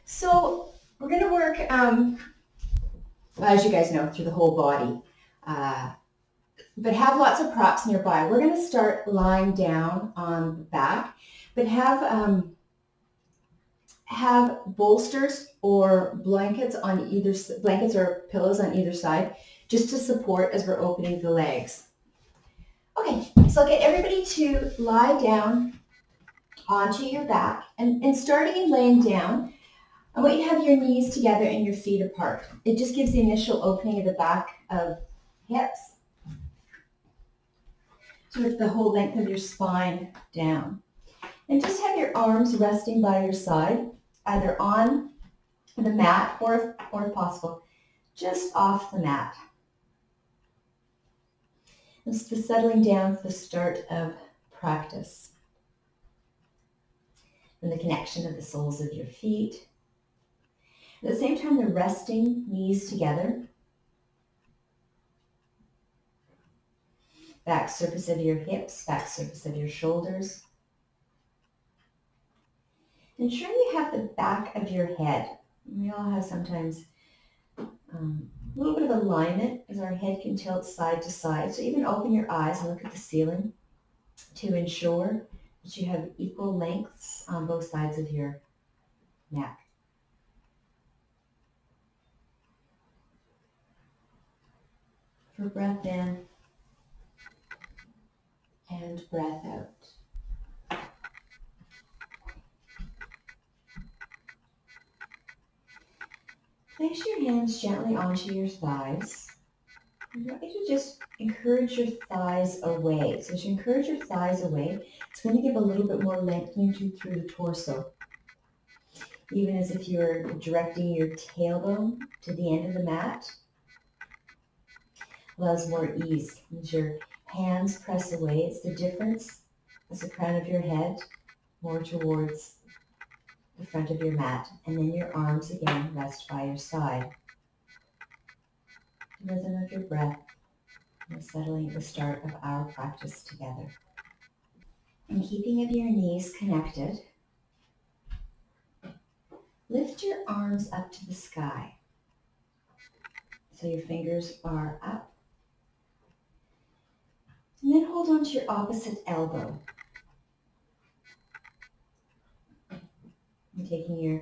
So we're going to work, as you guys know, through the whole body, but have lots of props nearby. We're going to start lying down on the back, but have bolsters or blankets on blankets or pillows on either side, just to support as we're opening the legs. Okay, so I'll get everybody to lie down onto your back, and starting and laying down, I want you to have your knees together and your feet apart. It just gives the initial opening of the back of hips. So it's the whole length of your spine down. And just have your arms resting by your side, either on the mat or if possible, just off the mat. This is the settling down for the start of practice. And the connection of the soles of your feet. At the same time, they're resting knees together. Back surface of your hips, back surface of your shoulders. Ensure you have the back of your head. We all have sometimes a little bit of alignment as our head can tilt side to side. So even open your eyes and look at the ceiling to ensure that you have equal lengths on both sides of your neck. For breath in and breath out. Place your hands gently onto your thighs. I want you to just encourage your thighs away. So as you encourage your thighs away, it's going to give a little bit more lengthening through the torso. Even as if you're directing your tailbone to the end of the mat, allows more ease. As your hands press away, it's the difference as the crown of your head more towards the front of your mat, and then your arms again rest by your side. The rhythm of your breath and settling at the start of our practice together. And keeping of your knees connected, lift your arms up to the sky. So your fingers are up. And then hold on to your opposite elbow. And taking your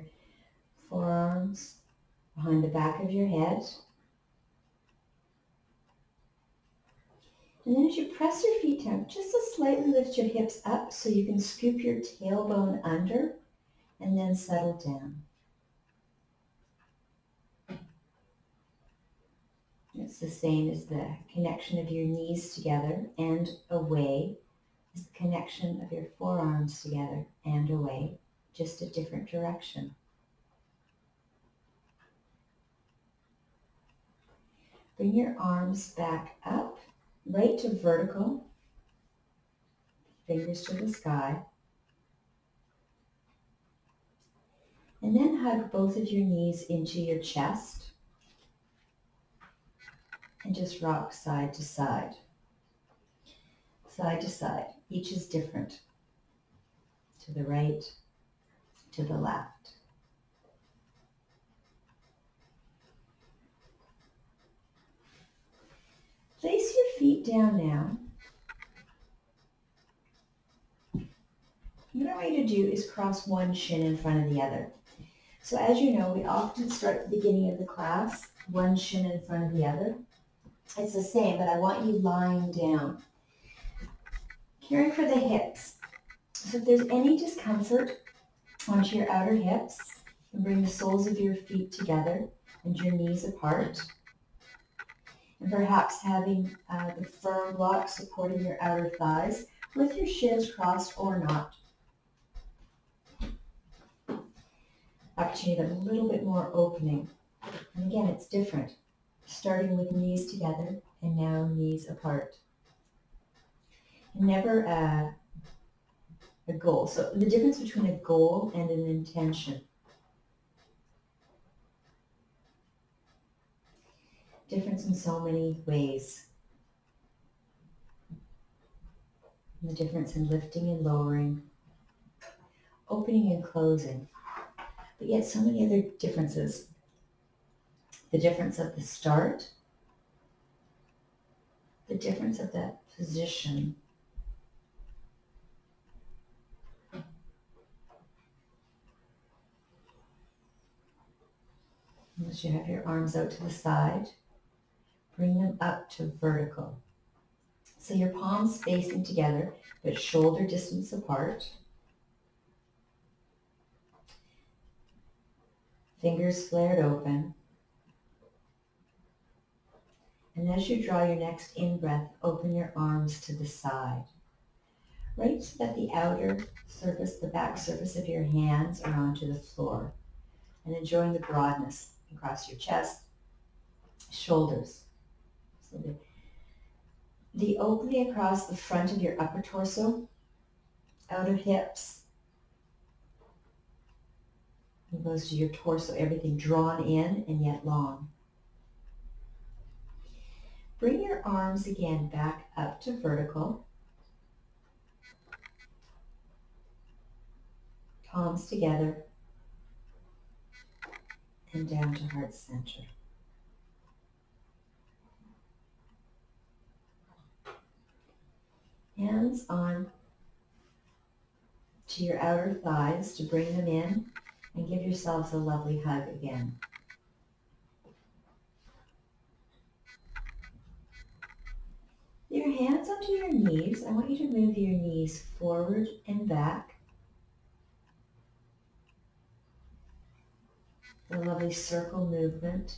forearms behind the back of your head. And then as you press your feet down, just to slightly lift your hips up so you can scoop your tailbone under and then settle down. It's the same as the connection of your knees together and away is the connection of your forearms together and away, just a different direction. Bring your arms back up, right to vertical, fingers to the sky. And then hug both of your knees into your chest. And just rock side to side. Side to side. Each is different. To the right, to the left. Place your feet down now. What I want you to do is cross one shin in front of the other. So as you know, we often start at the beginning of the class, one shin in front of the other. It's the same, but I want you lying down. Caring for the hips. So if there's any discomfort onto your outer hips, you bring the soles of your feet together and your knees apart. And perhaps having the firm block supporting your outer thighs with your shins crossed or not. Opportunity of a little bit more opening. And again, it's different. Starting with knees together and now knees apart. Never a goal. So the difference between a goal and an intention. Difference in so many ways. And the difference in lifting and lowering, opening and closing. but yet so many other differences. The difference of the start, the difference of that position. As you have your arms out to the side, bring them up to vertical. So your palms facing together, but shoulder distance apart. Fingers flared open. And as you draw your next in-breath, open your arms to the side. Right so that the outer surface, the back surface of your hands are onto the floor. And enjoying the broadness across your chest, shoulders. So the opening across the front of your upper torso, outer hips. It goes to your torso, everything drawn in and yet long. Bring your arms again back up to vertical. Palms together and down to heart center. Hands on to your outer thighs to bring them in and give yourselves a lovely hug again. Your hands onto your knees. I want you to move your knees forward and back. A lovely circle movement.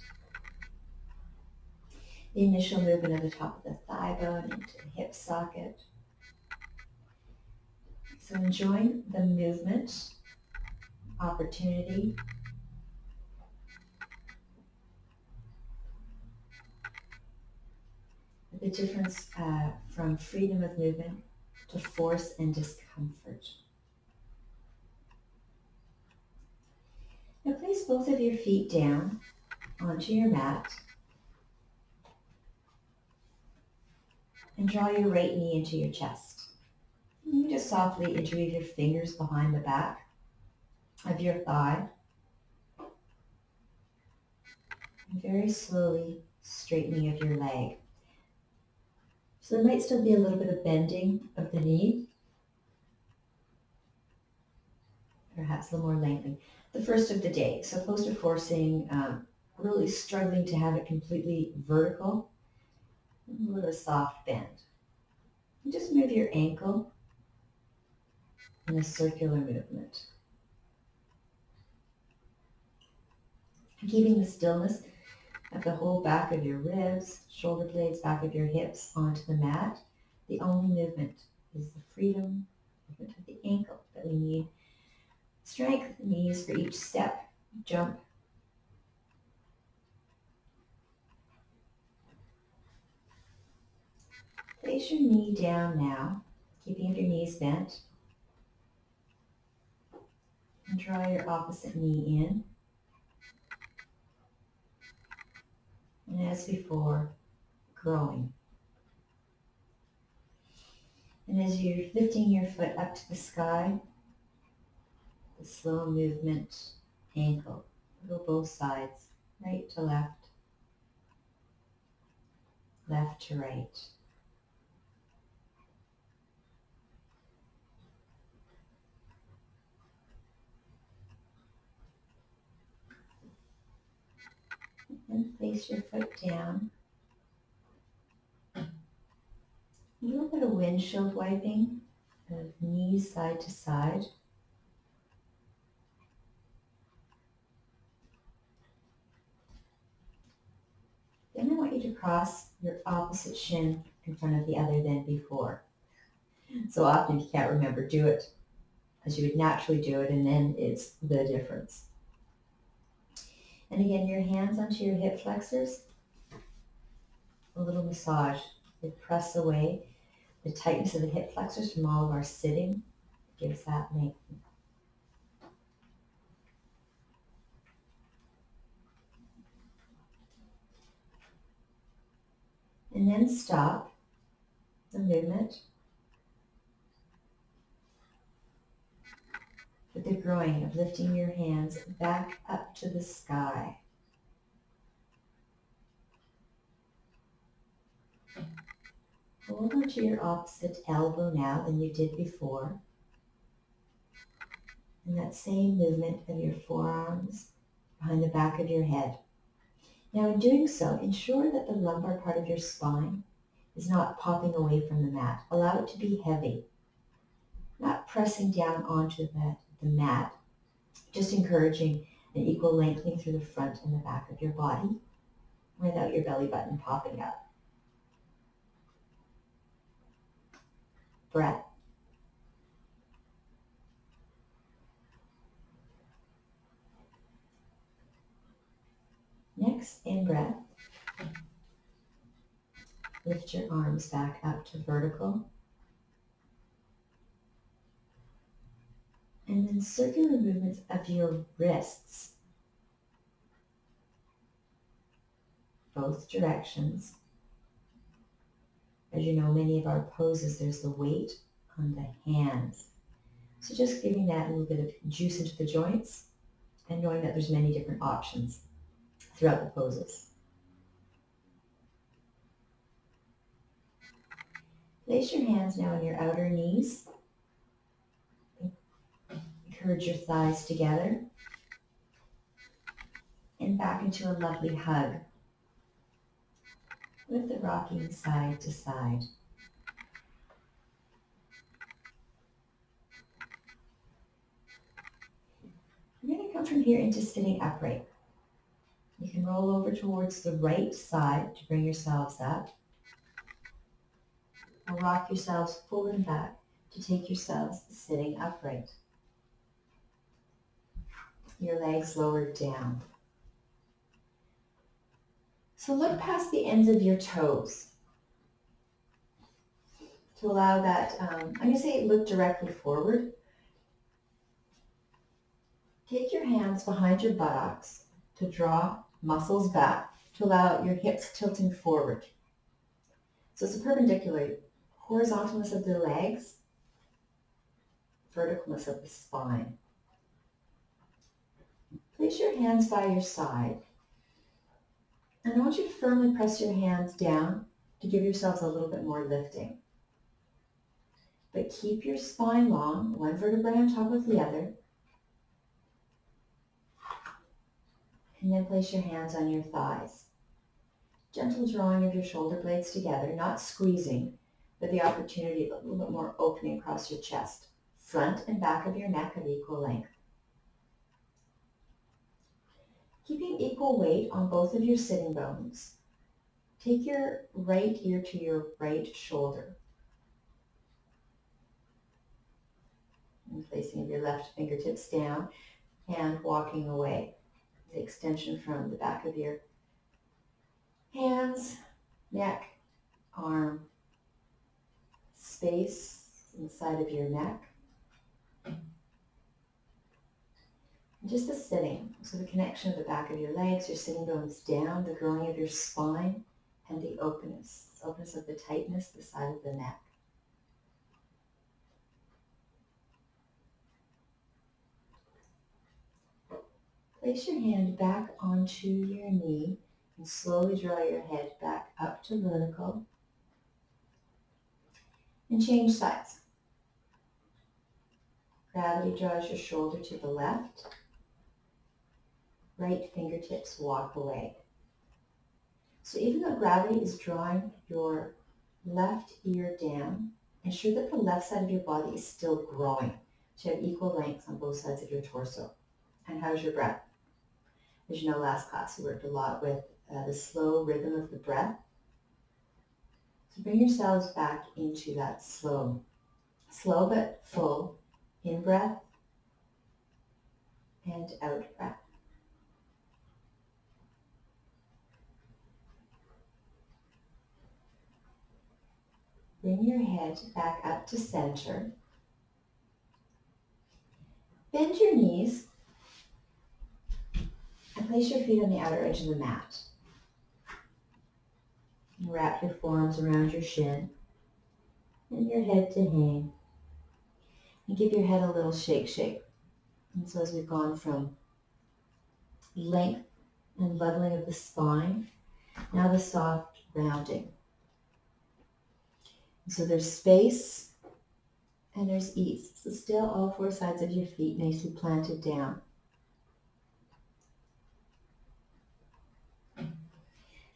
The initial movement of the top of the thigh bone into the hip socket. So enjoying the movement, opportunity. The difference from freedom of movement to force and discomfort. Now place both of your feet down onto your mat and draw your right knee into your chest. You can just softly interweave your fingers behind the back of your thigh and very slowly straightening of your leg. So there might still be a little bit of bending of the knee, perhaps a little more lengthening. The first of the day, so opposed to forcing, really struggling to have it completely vertical, a little soft bend. And just move your ankle in a circular movement. Keeping the stillness of the whole back of your ribs, shoulder blades, back of your hips onto the mat. The only movement is the freedom movement of the ankle that we need. Strength, knees for each step, jump. Place your knee down now, keeping your knees bent. And draw your opposite knee in. And as before, growing. And as you're lifting your foot up to the sky, the slow movement, ankle, go both sides, right to left, left to right. And place your foot down. A little bit of windshield wiping of knees side to side. Then I want you to cross your opposite shin in front of the other than before. So often if you can't remember, do it as you would naturally do it, and then it's the difference. And again, your hands onto your hip flexors. A little massage. They press away the tightness of the hip flexors from all of our sitting. Gives that length. And then stop the movement. with the groin of lifting your hands back up to the sky. Hold onto your opposite elbow now than you did before. And that same movement of your forearms behind the back of your head. Now in doing so, ensure that the lumbar part of your spine is not popping away from the mat. Allow it to be heavy, not pressing down onto the mat, just encouraging an equal lengthening through the front and the back of your body without your belly button popping up. Breath. Next, in breath, lift your arms back up to vertical. And then circular movements of your wrists, both directions. As you know, many of our poses, there's the weight on the hands. So just giving that a little bit of juice into the joints and knowing that there's many different options throughout the poses. Place your hands now on your outer knees. Encourage your thighs together and back into a lovely hug with the rocking side to side. You're going to come from here into sitting upright. You can roll over towards the right side to bring yourselves up, or rock yourselves forward and back to take yourselves sitting upright. Your legs lowered down. So look past the ends of your toes to allow that, I'm going to say look directly forward. Take your hands behind your buttocks to draw muscles back to allow your hips tilting forward. So it's a perpendicular horizontalness of the legs, verticalness of the spine. Place your hands by your side. And I want you to firmly press your hands down to give yourselves a little bit more lifting. But keep your spine long, one vertebrae on top of the other. And then place your hands on your thighs. Gentle drawing of your shoulder blades together, not squeezing, but the opportunity of a little bit more opening across your chest. Front and back of your neck of equal length. Keeping equal weight on both of your sitting bones. Take your right ear to your right shoulder. And placing your left fingertips down and walking away. The extension from the back of your hands, neck, arm, space inside of your neck. And just the sitting, so the connection of the back of your legs, your sitting bones down, the growing of your spine, and the openness of the tightness, the side of the neck. Place your hand back onto your knee and slowly draw your head back up to vertical. And change sides. Gravity draws your shoulder to the left. Right fingertips walk away. So even though gravity is drawing your left ear down, ensure that the left side of your body is still growing. So you have equal lengths on both sides of your torso. And how's your breath? As you know, last class we worked a lot with the slow rhythm of the breath. So bring yourselves back into that slow but full in-breath and out-breath. Bring your head back up to center. Bend your knees and place your feet on the outer edge of the mat. Wrap your forearms around your shin and your head to hang. And give your head a little shake. And so as we've gone from length and leveling of the spine, now the soft rounding. And so there's space and there's ease. So still all four sides of your feet nicely planted down.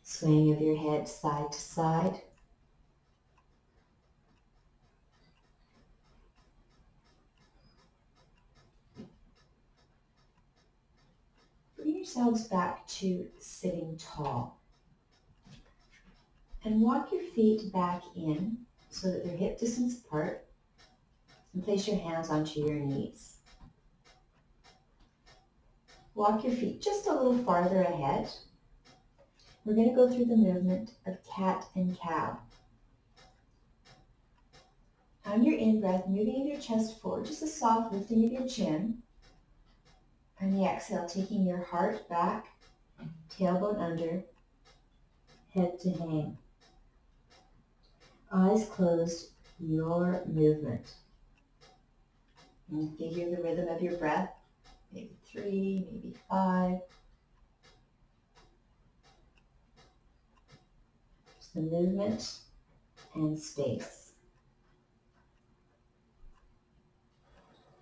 Swaying of your head side to side. Bring yourselves back to sitting tall. And walk your feet back in so that they're hip distance apart. And place your hands onto your knees. Walk your feet just a little farther ahead. We're going to go through the movement of cat and cow. On your in-breath, moving your chest forward, just a soft lifting of your chin. On the exhale, taking your heart back, tailbone under, head to hang. Eyes closed, your movement. And you hear the rhythm of your breath, maybe 3, maybe 5. Just the movement and space.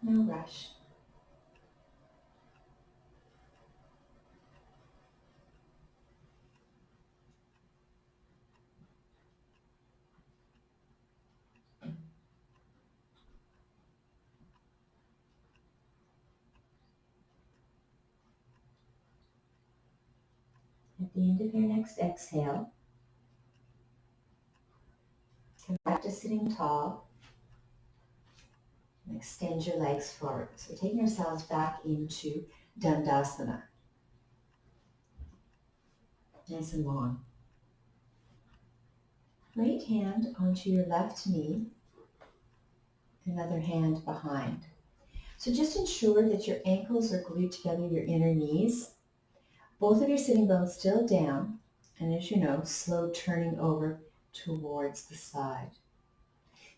No rush. At the end of your next exhale, come back to sitting tall and extend your legs forward. So taking ourselves back into Dandasana. Nice and long. Right hand onto your left knee, another hand behind. So just ensure that your ankles are glued together, your inner knees. Both of your sitting bones still down, and as you know, slow turning over towards the side.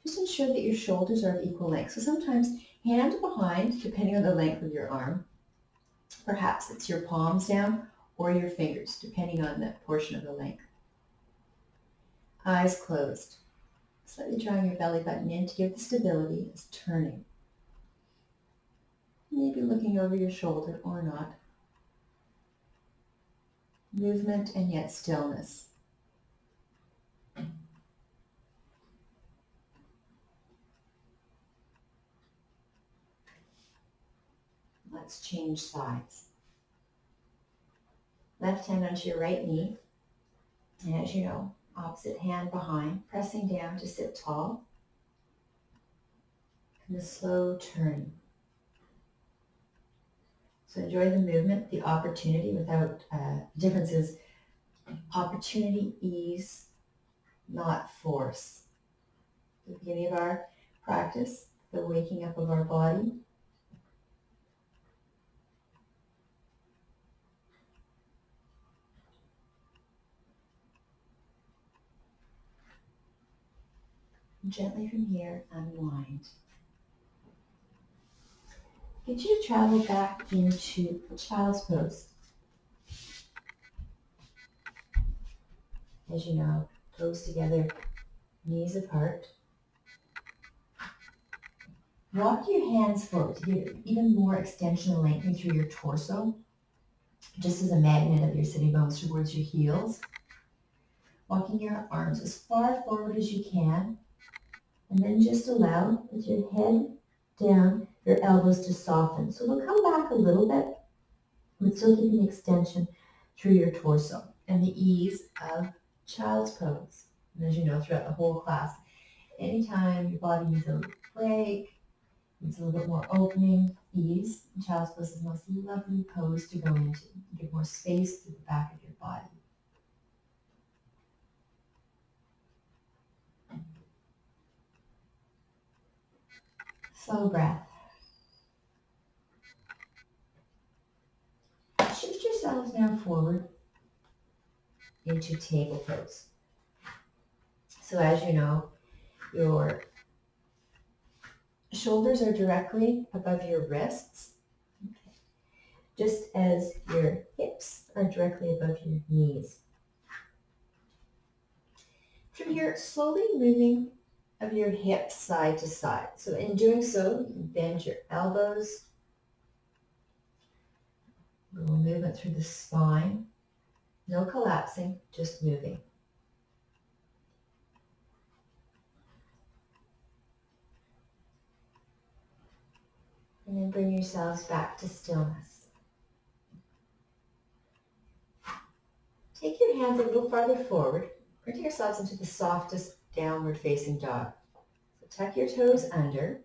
Just ensure that your shoulders are of equal length. So sometimes hand behind, depending on the length of your arm. Perhaps it's your palms down or your fingers, depending on that portion of the length. Eyes closed. Slightly drawing your belly button in to give the stability as turning. Maybe looking over your shoulder or not. Movement and yet stillness. Let's change sides. Left hand onto your right knee. And as you know, opposite hand behind, pressing down to sit tall. And the slow turning. So enjoy the movement, the opportunity without differences. Opportunity, ease, not force. The beginning of our practice, the waking up of our body. Gently from here, unwind. Get you to travel back into child's pose. As you know, toes together, knees apart. Walk your hands forward to get even more extension and lengthening through your torso, just as a magnet of your sitting bones towards your heels. Walking your arms as far forward as you can, and then just allow with your head down, your elbows to soften. So they'll come back a little bit, but still keeping the extension through your torso and the ease of child's pose. And as you know, throughout the whole class, anytime your body needs a little break, needs a little bit more opening, ease, child's pose is the most lovely pose to go into. You get more space through the back of your body. Slow breath. Shift yourselves now forward into table pose. So as you know, your shoulders are directly above your wrists. just as your hips are directly above your knees. From here, slowly moving of your hips side to side. So in doing so, you can bend your elbows. A little movement through the spine. No collapsing, just moving. And then bring yourselves back to stillness. Take your hands a little farther forward. Bring yourselves into the softest downward facing dog. So tuck your toes under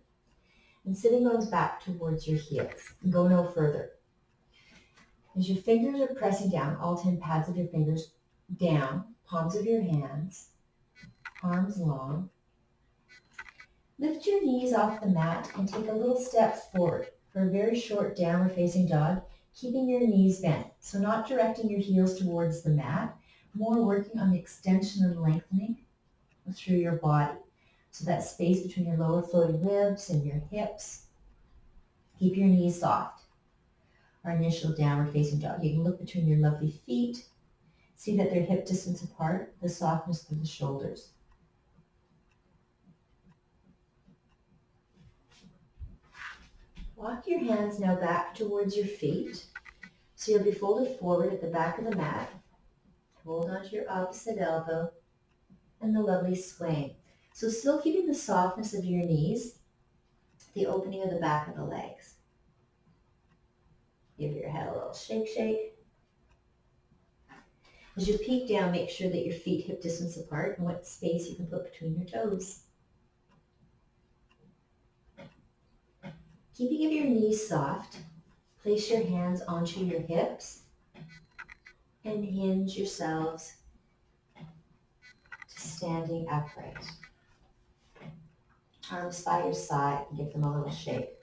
and sitting bones back towards your heels. And go no further. As your fingers are pressing down, all 10 pads of your fingers down, palms of your hands, arms long. Lift your knees off the mat and take a little step forward for a very short downward facing dog, keeping your knees bent. So not directing your heels towards the mat, more working on the extension and lengthening through your body. So that space between your lower floating ribs and your hips. Keep your knees soft. Our initial downward facing dog. You can look between your lovely feet. See that they're hip distance apart, the softness through the shoulders. Walk your hands now back towards your feet. So you'll be folded forward at the back of the mat. Hold onto your opposite elbow and the lovely swing. So still keeping the softness of your knees, the opening of the back of the legs. Give your head a little shake, shake. As you peek down, make sure that your feet hip distance apart and what space you can put between your toes. Keeping of your knees soft, place your hands onto your hips and hinge yourselves to standing upright. Arms by your side and give them a little shake.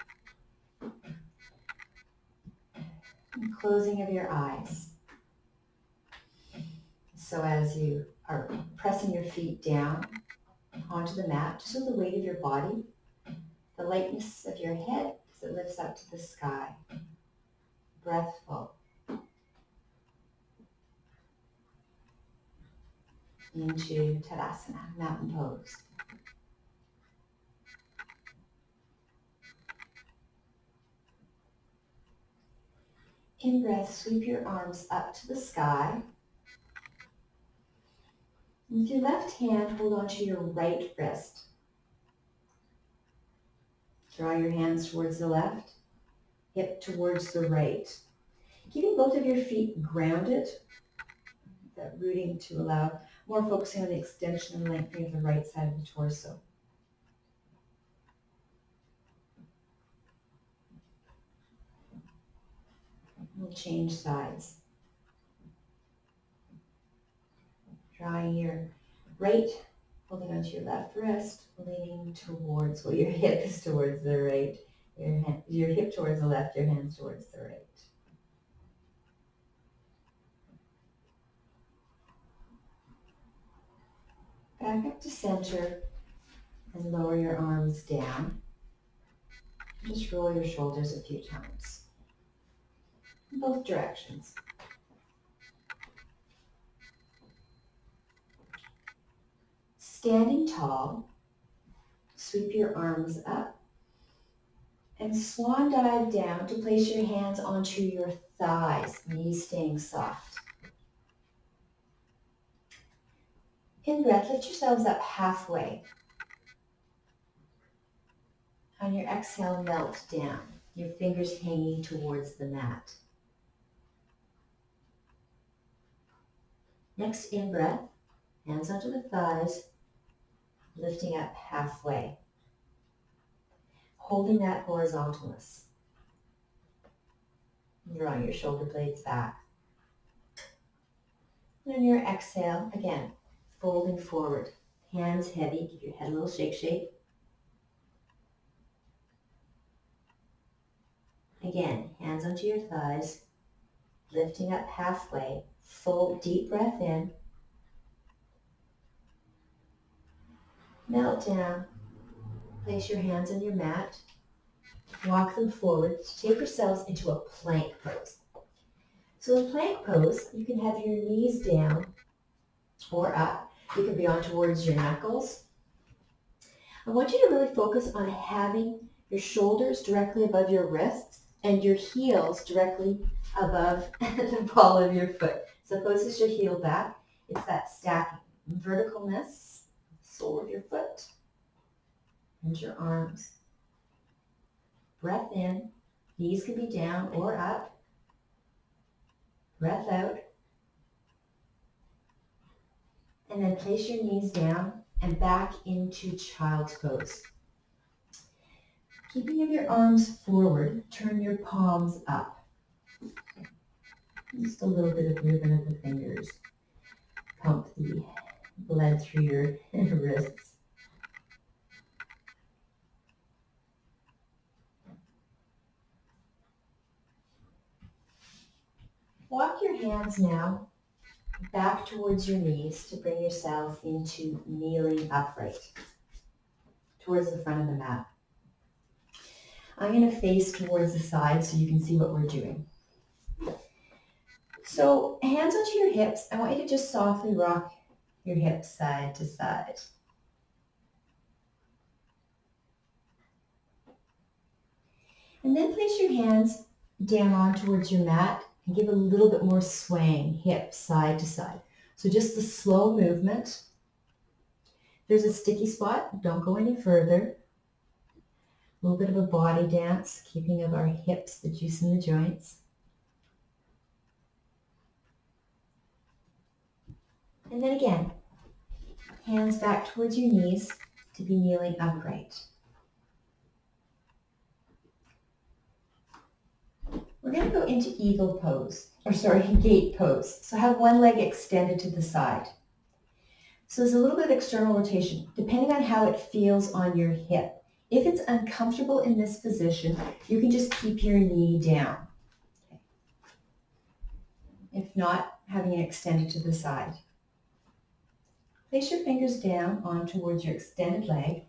And closing of your eyes. So as you are pressing your feet down onto the mat, just with the weight of your body, the lightness of your head as it lifts up to the sky. Breath full. Into Tadasana, mountain pose. In breath, sweep your arms up to the sky. With your left hand, hold onto your right wrist. Draw your hands towards the left, hip towards the right. Keeping both of your feet grounded, that rooting to allow more focusing on the extension and lengthening of the right side of the torso. We'll change sides. Drawing your right, holding onto your left wrist, leaning towards, well, your hip is towards the right, your hip towards the left, your hands towards the right. Back up to center and lower your arms down. Just roll your shoulders a few times. In both directions. Standing tall, sweep your arms up and swan dive down to place your hands onto your thighs, knees staying soft. In breath, lift yourselves up halfway. On your exhale, melt down, your fingers hanging towards the mat. Next, in breath, hands onto the thighs, lifting up halfway. Holding that horizontalness. Drawing your shoulder blades back. And on your exhale, again, folding forward. Hands heavy, give your head a little shake, shake. Again, hands onto your thighs, lifting up halfway. Full deep breath in. Melt down. Place your hands on your mat. Walk them forward. Take yourselves into a plank pose. So in plank pose, you can have your knees down or up. You can be on towards your knuckles. I want you to really focus on having your shoulders directly above your wrists and your heels directly above the ball of your foot. So closest your heel back, it's that stacking. Verticalness, sole of your foot, and your arms. Breath in, knees can be down or up. Breath out. And then place your knees down and back into child's pose. Keeping your arms forward, turn your palms up. Just a little bit of movement of the fingers. Pump the blood through your wrists. Walk your hands now back towards your knees to bring yourself into kneeling upright towards the front of the mat. I'm going to face towards the side so you can see what we're doing. So hands onto your hips. I want you to just softly rock your hips side to side. And then place your hands down on towards your mat and give a little bit more swaying, hips side to side. So just the slow movement. If there's a sticky spot, don't go any further. A little bit of a body dance, keeping of our hips, the juice in the joints. And then again, hands back towards your knees to be kneeling upright. We're going to go into eagle pose, gate pose. So have one leg extended to the side. So there's a little bit of external rotation, depending on how it feels on your hip. If it's uncomfortable in this position, you can just keep your knee down. Okay. If not, having it extended to the side. Place your fingers down on towards your extended leg.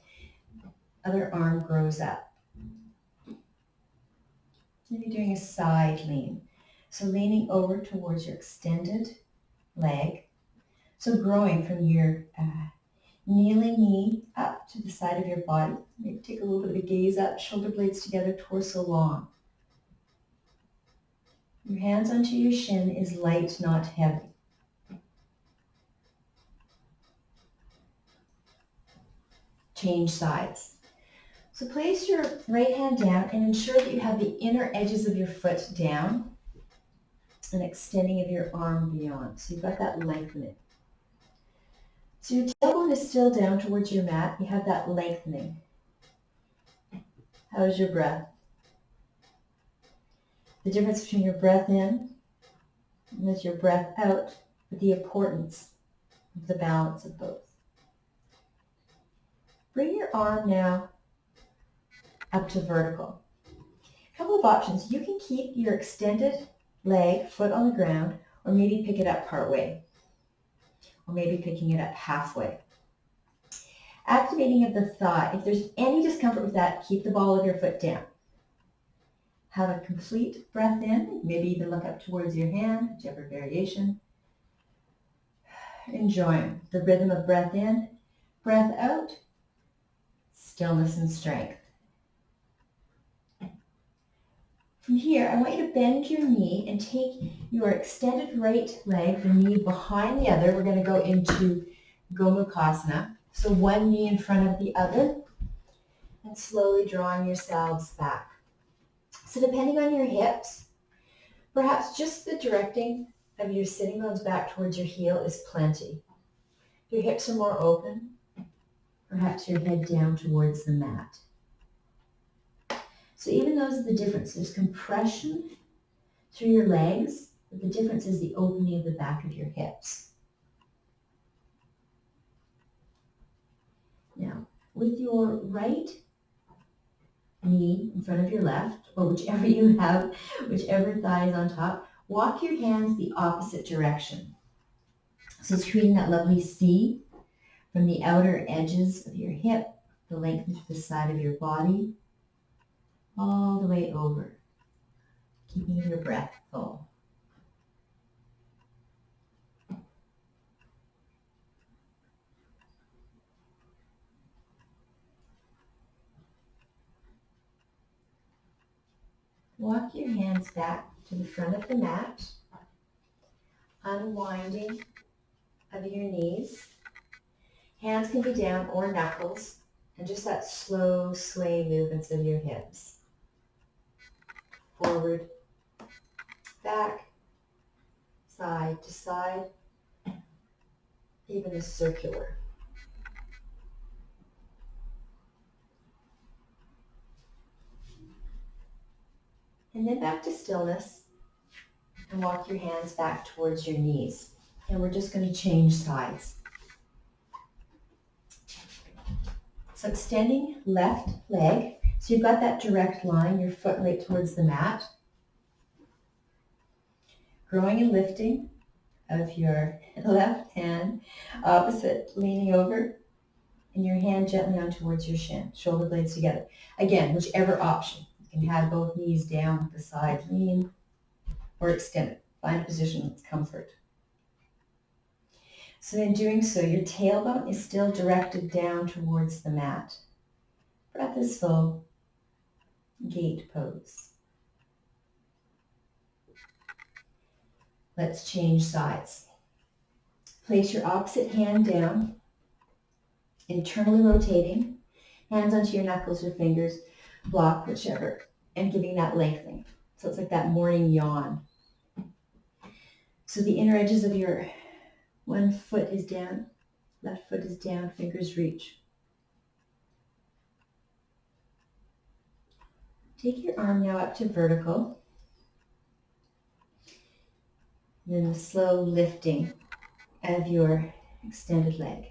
Other arm grows up. Maybe doing a side lean. So leaning over towards your extended leg. So growing from your kneeling knee up to the side of your body. Maybe take a little bit of a gaze up, shoulder blades together, torso long. Your hands onto your shin is light, not heavy. Change sides. So place your right hand down and ensure that you have the inner edges of your foot down and extending of your arm beyond. So you've got that lengthening. So your tailbone is still down towards your mat. You have that lengthening. How's your breath? The difference between your breath in and with your breath out, but the importance of the balance of both. Bring your arm now up to vertical. A couple of options. You can keep your extended leg, foot on the ground, or maybe pick it up part way, or maybe picking it up halfway. Activating of the thigh. If there's any discomfort with that, keep the ball of your foot down. Have a complete breath in. Maybe even look up towards your hand, whichever variation. Enjoying the rhythm of breath in, breath out, stillness and strength. From here, I want you to bend your knee and take your extended right leg, the knee behind the other. We're going to go into Gomukhasana. So one knee in front of the other, and slowly drawing yourselves back. So depending on your hips, perhaps just the directing of your sitting bones back towards your heel is plenty. If your hips are more open, perhaps your head down towards the mat. So even those are the differences. There's compression through your legs, but the difference is the opening of the back of your hips. Now, with your right knee in front of your left, or whichever you have, whichever thigh is on top, walk your hands the opposite direction. So it's creating that lovely C from the outer edges of your hip, the length to the side of your body, all the way over, keeping your breath full. Walk your hands back to the front of the mat, unwinding of your knees. Hands can be down or knuckles, and just that slow sway movements of your hips. Forward, back, side to side, even a circular. And then back to stillness, and walk your hands back towards your knees. And we're just going to change sides. So extending left leg. So you've got that direct line, your foot right towards the mat. Growing and lifting of your left hand, opposite, leaning over, and your hand gently on towards your shin, shoulder blades together. Again, whichever option. You can have both knees down with the side lean or extended. Find a position that's comfort. So in doing so, your tailbone is still directed down towards the mat. Breath is full. Gate pose. Let's change sides. Place your opposite hand down, internally rotating, hands onto your knuckles or fingers, block whichever, and giving that lengthening. So it's like that morning yawn. So the inner edges of your one foot is down, left foot is down, fingers reach. Take your arm now up to vertical. Then the slow lifting of your extended leg.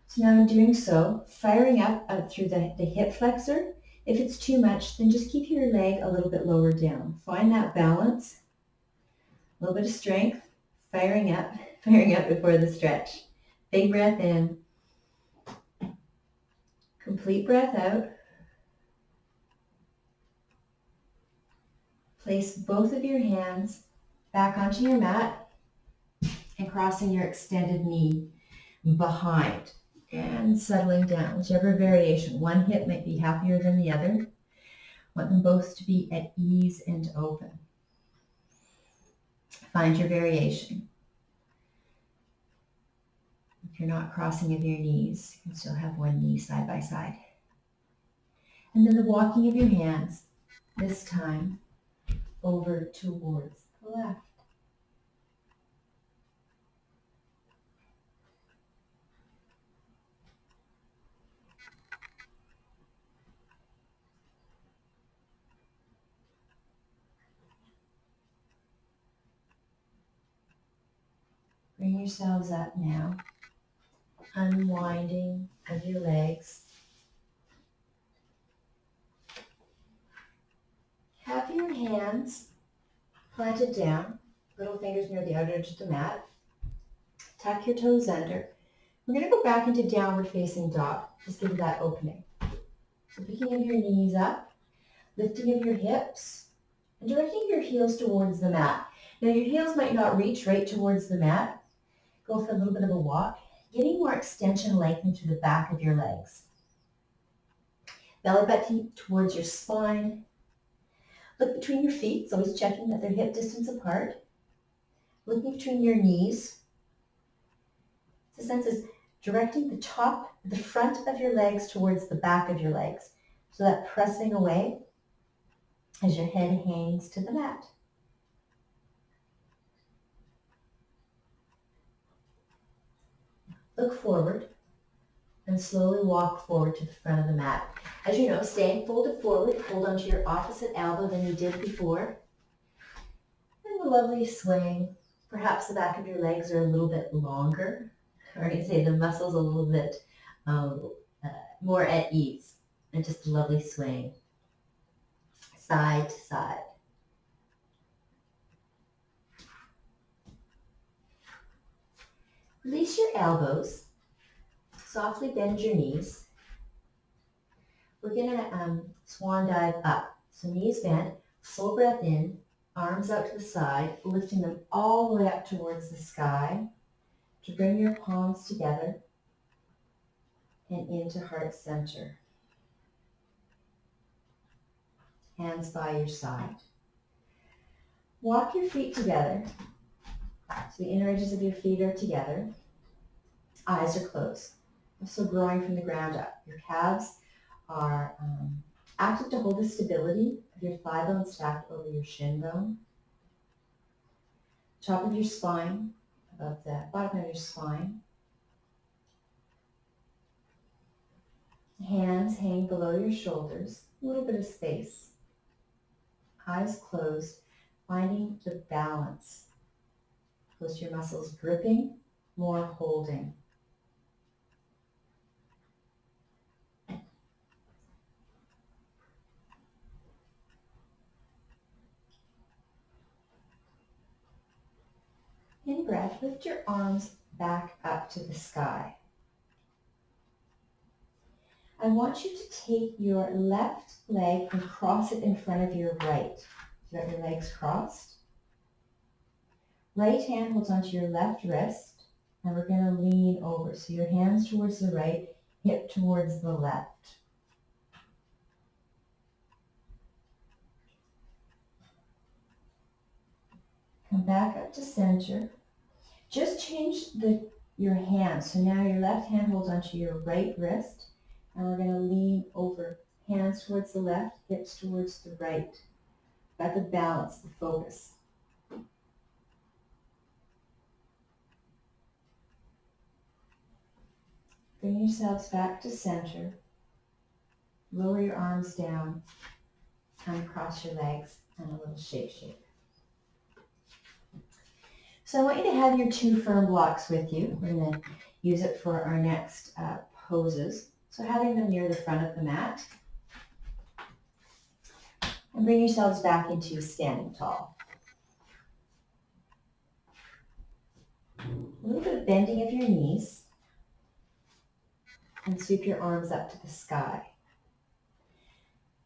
So now in doing so, firing up through the hip flexor. If it's too much, then just keep your leg a little bit lower down. Find that balance, a little bit of strength, firing up before the stretch. Big breath in, complete breath out. Place both of your hands back onto your mat and crossing your extended knee behind and settling down, whichever variation. One hip might be happier than the other. Want them both to be at ease and open. Find your variation. If you're not crossing of your knees, you can still have one knee side by side. And then the walking of your hands, this time over towards the left. Bring yourselves up now, unwinding of your legs. Have your hands planted down, little fingers near the outer edge of the mat. Tuck your toes under. We're going to go back into downward facing dog. Just give you that opening. So picking of your knees up, lifting of your hips, and directing your heels towards the mat. Now your heels might not reach right towards the mat. Go for a little bit of a walk, getting more extension lengthening through the back of your legs. Belly button towards your spine. Look between your feet, so always checking that they're hip distance apart. Looking between your knees. The sense is directing the front of your legs towards the back of your legs. So that pressing away as your head hangs to the mat. Look forward and slowly walk forward to the front of the mat. As you know, staying folded forward, hold onto your opposite elbow than you did before. And the lovely swing. Perhaps the back of your legs are a little bit longer, or you say the muscles a little bit more at ease. And just a lovely swing, side to side. Release your elbows. Softly bend your knees. We're going to swan dive up. So knees bent, full breath in, arms out to the side, lifting them all the way up towards the sky to bring your palms together and into heart center. hands by your side. Walk your feet together. So the inner edges of your feet are together. Eyes are closed. So growing from the ground up. Your calves are active to hold the stability of your thigh bone stacked over your shin bone. Top of your spine, above the bottom of your spine. Hands hang below your shoulders, a little bit of space. Eyes closed, finding the balance. Close your muscles gripping, more holding. In breath, lift your arms back up to the sky. I want you to take your left leg and cross it in front of your right. You got your legs crossed. Right hand holds onto your left wrist, and we're going to lean over. So your hands towards the right, hip towards the left. Come back up to center. Just change your hand. So now your left hand holds onto your right wrist, and we're going to lean over. Hands towards the left, hips towards the right. Got the balance, the focus. Bring yourselves back to center. Lower your arms down and cross your legs and a little shake. So I want you to have your 2 firm blocks with you. We're going to use it for our next poses. So having them near the front of the mat. And bring yourselves back into standing tall. A little bit of bending of your knees. And sweep your arms up to the sky.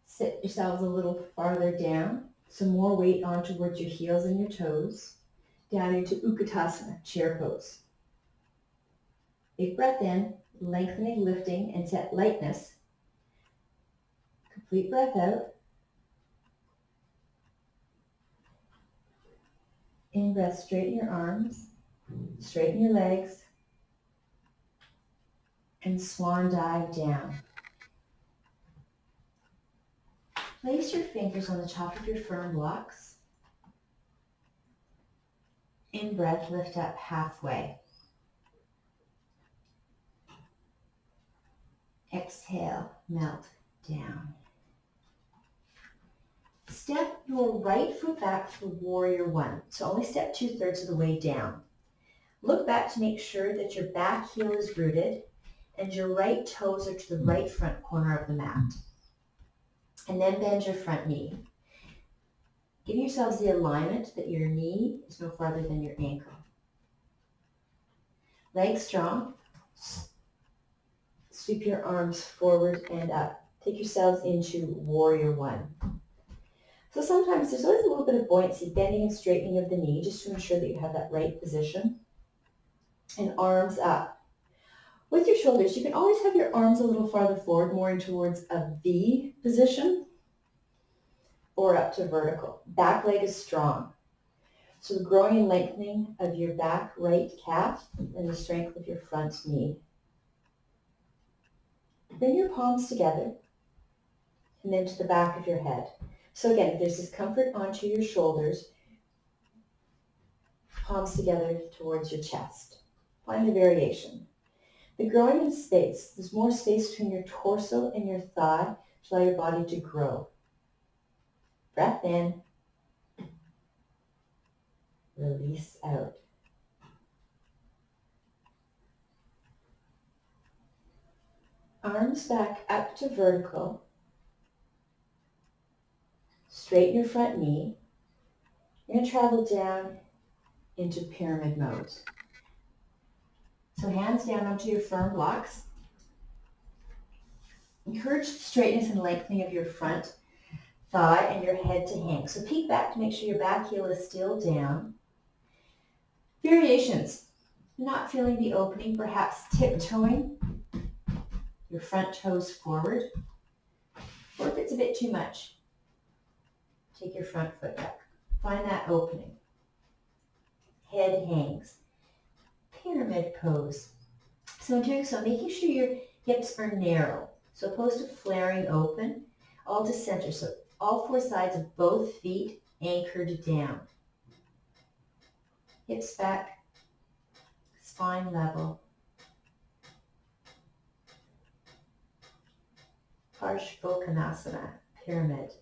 Sit yourselves a little farther down. Some more weight on towards your heels and your toes. Down into Utkatasana, chair pose. Big breath in, lengthening, lifting, and set lightness. Complete breath out. In breath, straighten your arms, straighten your legs, and swan dive down. Place your fingers on the top of your firm blocks. In breath, lift up halfway. Exhale, melt down. Step your right foot back for warrior 1. So only step 2/3 of the way down. Look back to make sure that your back heel is rooted and your right toes are to the right front corner of the mat. And then bend your front knee. Give yourselves the alignment that your knee is no farther than your ankle. Legs strong. Sweep your arms forward and up. Take yourselves into warrior 1. So sometimes there's always a little bit of buoyancy, bending and straightening of the knee, just to ensure that you have that right position. And arms up. With your shoulders, you can always have your arms a little farther forward, more in towards a V position, or up to vertical. Back leg is strong. So the growing and lengthening of your back right calf and the strength of your front knee. Bring your palms together and then to the back of your head. So again, if there's discomfort onto your shoulders, palms together towards your chest. Find the variation. The growing in space, there's more space between your torso and your thigh to allow your body to grow. Breath in, release out. Arms back up to vertical. Straighten your front knee. You're going to travel down into pyramid mode. So hands down onto your firm blocks. Encourage the straightness and lengthening of your front thigh and your head to hang. So peek back to make sure your back heel is still down. Variations. Not feeling the opening, perhaps tiptoeing your front toes forward. Or if it's a bit too much, Take your front foot back. Find that opening. Head hangs. Pyramid pose. So in doing so, making sure your hips are narrow. So opposed to flaring open, all to center. So all four sides of both feet anchored down. Hips back, spine level. Parshvottanasana, pyramid.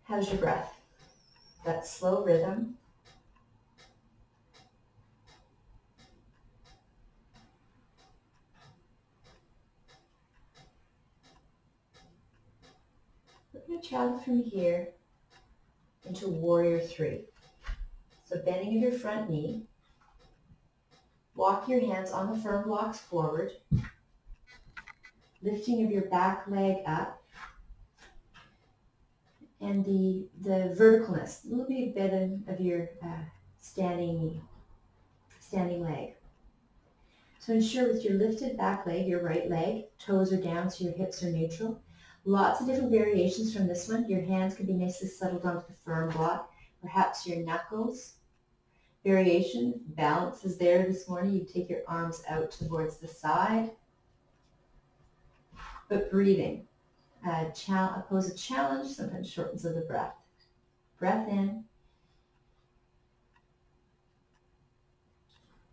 How's your breath? That slow rhythm. We're going to travel from here into warrior three. So bending of your front knee. Walk your hands on the firm blocks forward. Lifting of your back leg up. And the verticalness, a little bit of your standing leg. So ensure with your lifted back leg, your right leg, toes are down so your hips are neutral. Lots of different variations from this one. Your hands can be nicely settled onto the firm block, perhaps your knuckles. Variation, balance is there this morning. You take your arms out towards the side, but breathing. Pose a challenge sometimes shortens of the breath. Breath in,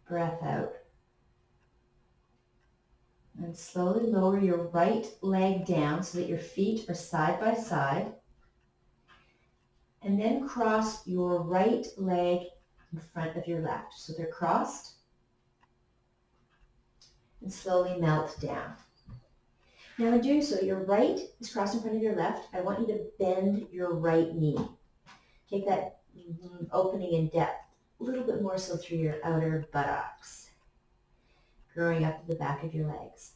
breath out. And slowly lower your right leg down so that your feet are side by side. And then cross your right leg in front of your left. So they're crossed. And slowly melt down. Now in doing so, your right is crossed in front of your left. I want you to bend your right knee. Take that opening in depth, a little bit more so through your outer buttocks, growing up to the back of your legs.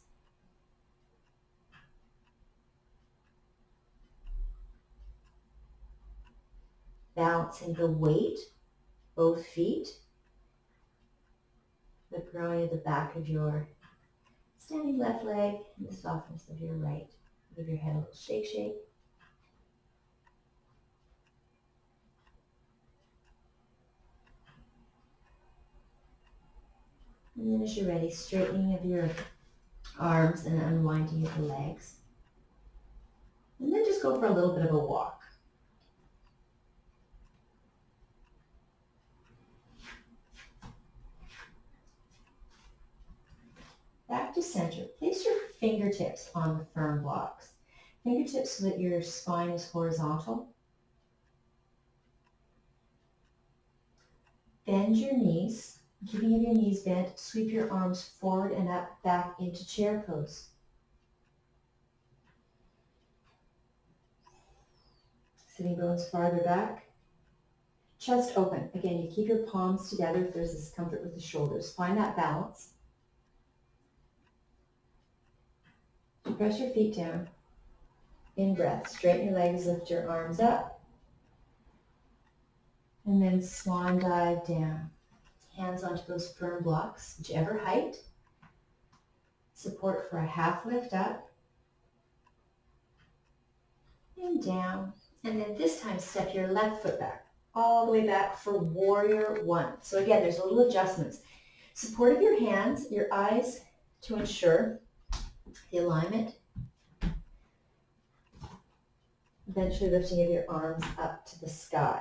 Balancing the weight, both feet, the growing of the back of your standing left leg and the softness of your right. Give your head a little shake, shake. And then as you're ready, straightening of your arms and unwinding of the legs. And then just go for a little bit of a walk. Back to center. Place your fingertips on the firm blocks. Fingertips so that your spine is horizontal. Bend your knees. Keeping of your knees bent, sweep your arms forward and up, back into chair pose. Sitting bones farther back. Chest open. Again, you keep your palms together if there's discomfort with the shoulders. Find that balance. Press your feet down. In breath, straighten your legs, lift your arms up. And then swan dive down. Hands onto those firm blocks, whichever height. Support for a half lift up. And down. And then this time step your left foot back. All the way back for warrior one. So again, there's little adjustments. Support of your hands, your eyes to ensure the alignment. Eventually lifting of your arms up to the sky.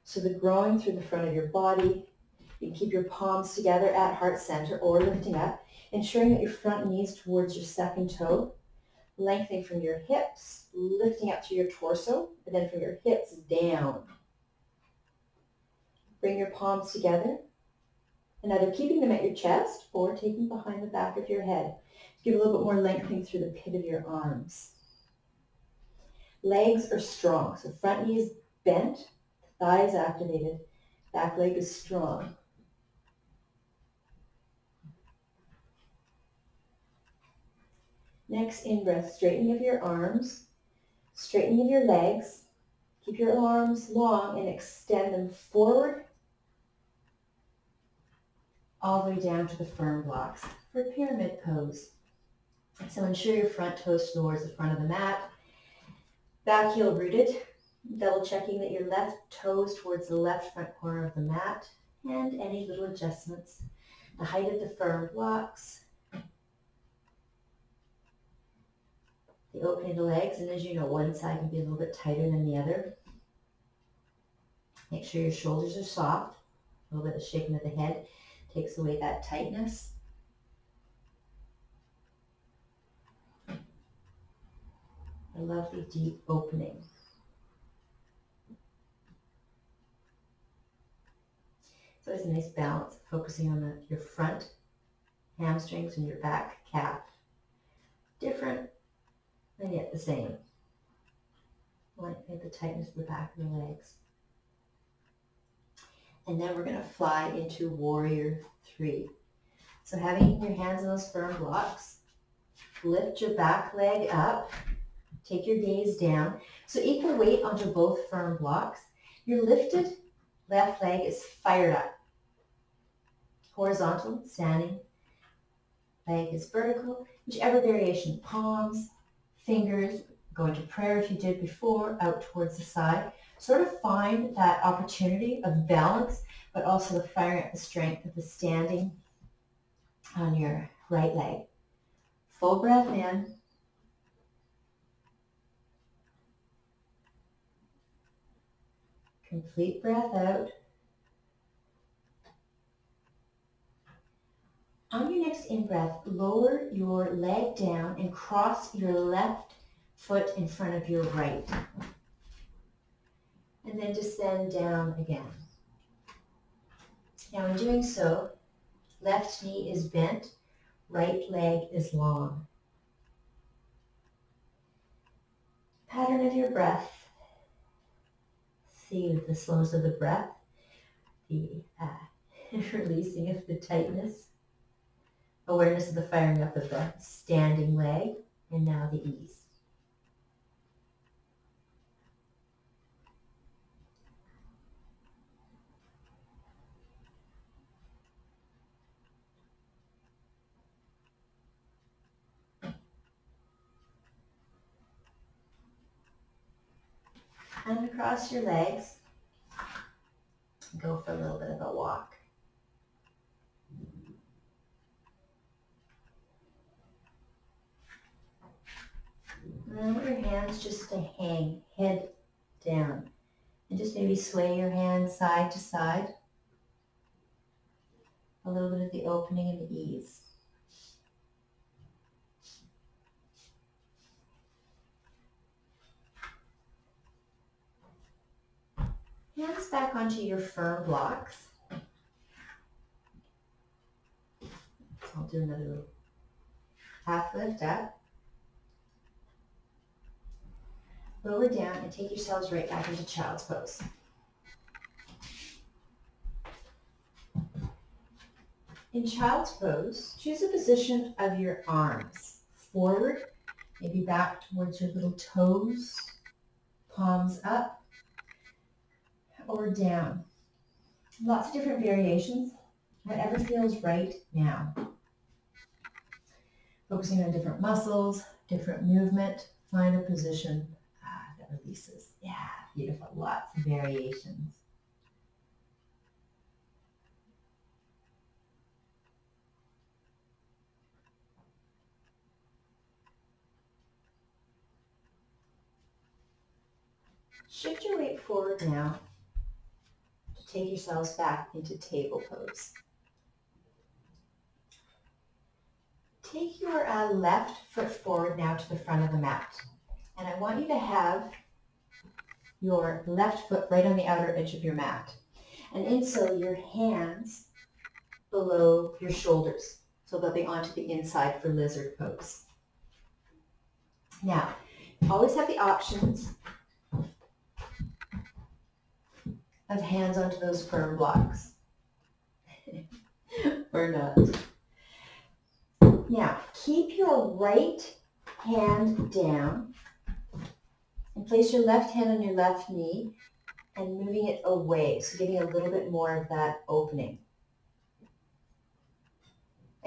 So the growing through the front of your body. You can keep your palms together at heart center or lifting up, ensuring that your front knee is towards your second toe, lengthening from your hips, lifting up to your torso, and then from your hips down. Bring your palms together, and either keeping them at your chest or taking behind the back of your head. Give a little bit more lengthening through the pit of your arms. Legs are strong, so front knee is bent, thighs activated, back leg is strong. Next, in-breath, straightening of your arms, straightening of your legs. Keep your arms long and extend them forward all the way down to the firm blocks for pyramid pose. So ensure your front toes towards the front of the mat, back heel rooted, double checking that your left toes towards the left front corner of the mat, and any little adjustments. The height of the firm blocks, the opening of the legs, and as you know, one side can be a little bit tighter than the other. Make sure your shoulders are soft. A little bit of shaking of the head takes away that tightness. A lovely deep opening. So it's a nice balance, focusing on your front hamstrings and your back calf. Different and yet the same. Like the tightness of the back of the legs. And then we're going to fly into Warrior 3. So having your hands on those firm blocks, lift your back leg up, take your gaze down. So equal weight onto both firm blocks. Your lifted left leg is fired up. Horizontal, standing, leg is vertical, whichever variation, palms, fingers, go into prayer if you did before, out towards the side. Sort of find that opportunity of balance, but also the firing up the strength of the standing on your right leg. Full breath in. Complete breath out. On your next in-breath, lower your leg down and cross your left foot in front of your right. And then descend down again. Now in doing so, left knee is bent, right leg is long. Pattern of your breath. See with the slowness of the breath, the releasing of the tightness. Awareness of the firing up of the standing leg, and now the ease. And across your legs, go for a little bit of a walk. And then want your hands just to hang, head down. And just maybe sway your hands side to side. A little bit of the opening and the ease. Hands back onto your firm blocks. So I'll do another little half lift up. Lower down and take yourselves right back into child's pose. In child's pose, choose a position of your arms. Forward, maybe back towards your little toes, palms up, or down. Lots of different variations, whatever feels right now. Focusing on different muscles, different movement, find a position that releases. Yeah, beautiful, lots of variations. Shift your weight forward now to take yourselves back into table pose. Take your left foot forward now to the front of the mat. And I want you to have your left foot right on the outer edge of your mat. And insert your hands below your shoulders so they'll be onto the inside for lizard pose. Now, always have the options of hands onto those firm blocks. Or not. Now, keep your right hand down and place your left hand on your left knee and moving it away, so getting a little bit more of that opening.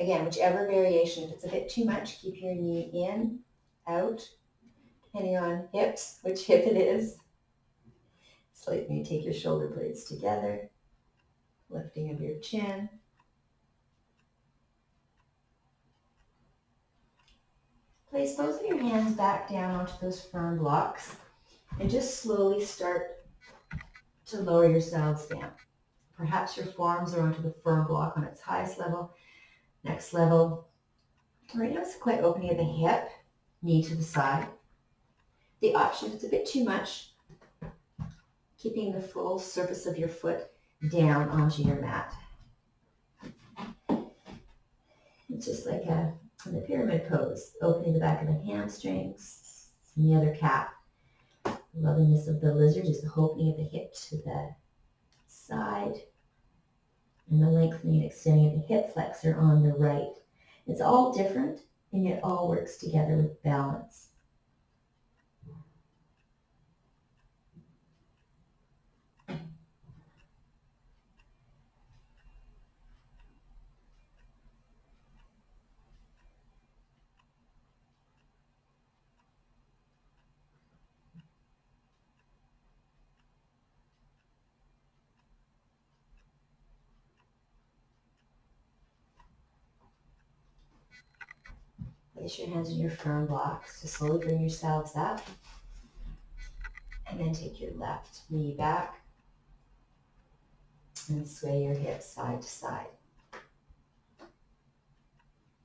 Again, whichever variation. If it's a bit too much, keep your knee in, out, depending on hips, which hip it is. Slightly take your shoulder blades together, lifting of your chin. Place both of your hands back down onto those firm blocks and just slowly start to lower yourselves down. Perhaps your forearms are onto the firm block on its highest level. Next level. Right now it's quite opening at the hip, knee to the side. The option, if it's a bit too much, keeping the full surface of your foot down onto your mat. It's just like in the pyramid pose, opening the back of the hamstrings, and the other calf. The loveliness of the lizard is the opening of the hip to the side, and the lengthening and extending of the hip flexor on the right. It's all different, and yet all works together with balance. Place your hands in your firm blocks to slowly bring yourselves up. And then take your left knee back and sway your hips side to side.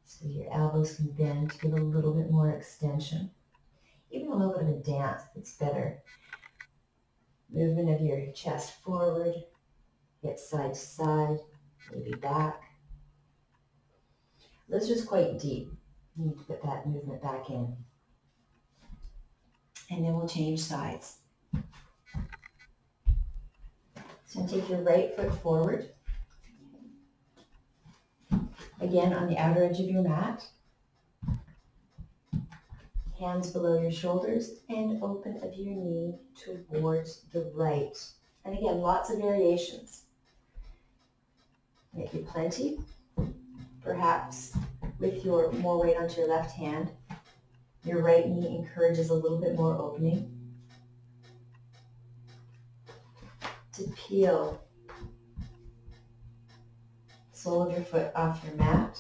So your elbows can bend to give a little bit more extension. Even a little bit of a dance, it's better. Movement of your chest forward, hips side to side, maybe back. Lizard's quite deep. You need to put that movement back in. And then we'll change sides. So take your right foot forward. Again, on the outer edge of your mat. Hands below your shoulders and open of your knee towards the right. And again, lots of variations. Maybe plenty. Perhaps with your more weight onto your left hand, your right knee encourages a little bit more opening. To peel sole of your foot off your mat.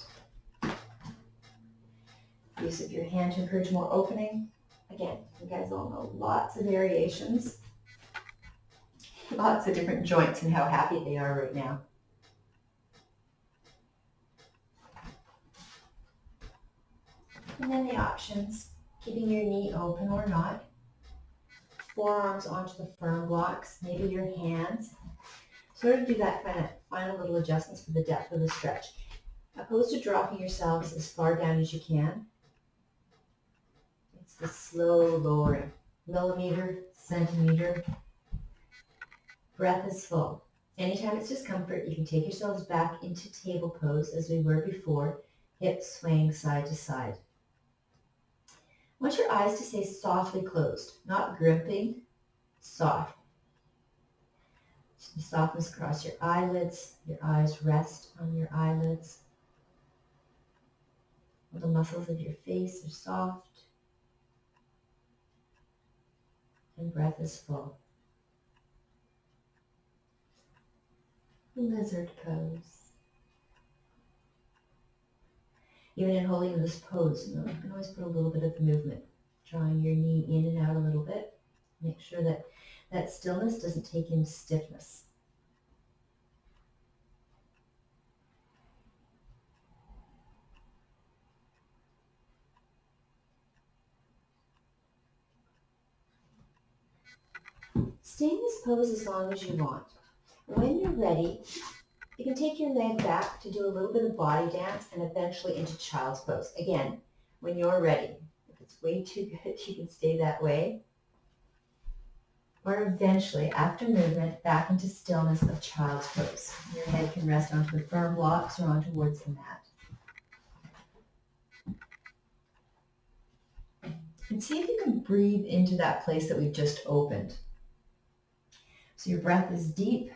Use of your hand to encourage more opening. Again, you guys all know lots of variations. Lots of different joints and how happy they are right now. And then the options, keeping your knee open or not. Forearms onto the firm blocks, maybe your hands. Sort of do that kind of final little adjustments for the depth of the stretch. Opposed to dropping yourselves as far down as you can. It's the slow lowering. Millimeter, centimeter. Breath is full. Anytime it's discomfort, you can take yourselves back into table pose as we were before, hips swaying side to side. I want your eyes to stay softly closed, not gripping, soft. Some softness across your eyelids. Your eyes rest on your eyelids. All the muscles of your face are soft. And breath is full. Lizard pose. Even in holding this pose, you can always put a little bit of movement, drawing your knee in and out a little bit. Make sure that that stillness doesn't take in stiffness. Stay in this pose as long as you want. When you're ready, you can take your leg back to do a little bit of body dance and eventually into child's pose. Again, when you're ready. If it's way too good, you can stay that way. Or eventually, after movement, back into stillness of child's pose. Your head can rest onto the firm blocks or on towards the mat. And see if you can breathe into that place that we've just opened. So your breath is deep.